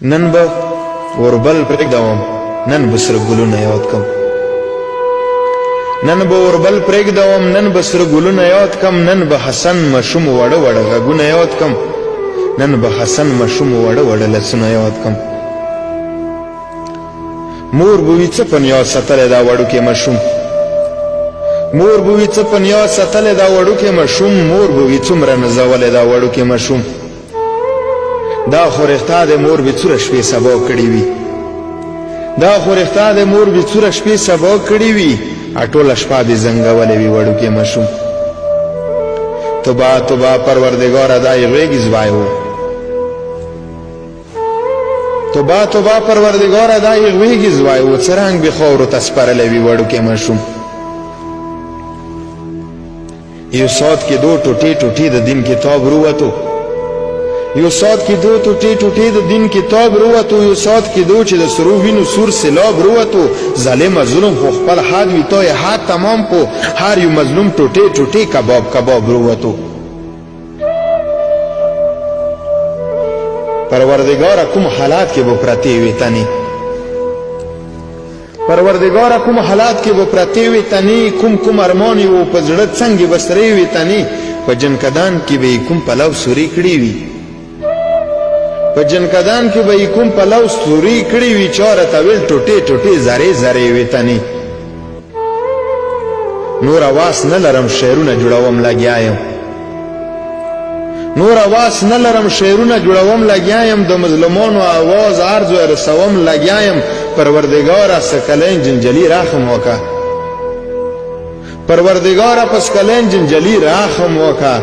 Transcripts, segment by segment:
نن به وربل پرېږدوم نن به سره ګلونه یاد کم نن به وربل پرېږدوم نن به سره ګلونه یاد کم نن به حسن مشوم وړه وړه غږونه یاد کم نن به حسن مشوم وړه وړه لاسونه یاد کم مور به وي څه په نیاز ساتلی دا وړوکی مشوم مور به وي څه په نیاز ساتلی دا وړوکی مشوم مور به وي څومره نازولی دا وړوکی مشوم دا خو رښتا د مور بې څوره شپې سبا کړي وي دا خو رښتا د مور بې څوره شپې سبا کړي وي ټوله شپه دې زنګولی وي وړوکی مشوم توبه توبه پروردګاره دا یې غېږې زوی و توبه توبه پروردګاره دا یې غېږې زوی و څه رنګ بې خاورو ته سپرلی وي وړوکی مشوم یو ساعت کې دو ټوټې ټوټې د دین کتاب رووتو یو ساعت کې دو ټوټې ټوټې د دین کتاب رووتو یو ساعت کې دو چې د سرو وینو سور سیلاب رووتو ظالم ظلم خو خپل حد وي تا یې حد تمام کو هر یو مظلوم ټوټې ټوټې کباب کباب رووتو پروردګاره کوم حالات کې به پرتې وې تنې پروردګاره کوم حالات کې به پرتې وې تنې کوم ارمان یې و په زړه څنګه به سرې وې تنې په جنکدان کې به یې کوم پلو سوري کړي وي په جنکدان کې به یې کوم پلو سوري کړي وي چا راته ویل ټوټې ټوټې زرې زرې وې تنې نور اواز نه لرم شعرونه جوړوم لګیا یم نور اواز نه لرم شعرونه جوړوم لګیا یم د مظلومانو اواز عرض و رسوم لګیا یم پروردګاره سکلین جنجلي راخم وکړه پروردګاره په سکلین جنجلي راخم وکړه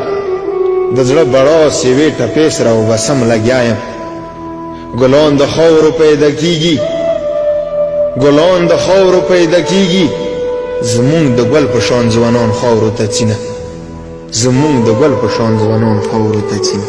د زړه بړا سیوې ټپې سره وبسم لګیا یم ګلان د خاورو پیدا کیږي ګلان د خاورو پیدا کیږي زمونږ د ګل په شان ځوانان خاورو ته څینه زمونږ د ګل په شان ځوانان خاورو ته څینه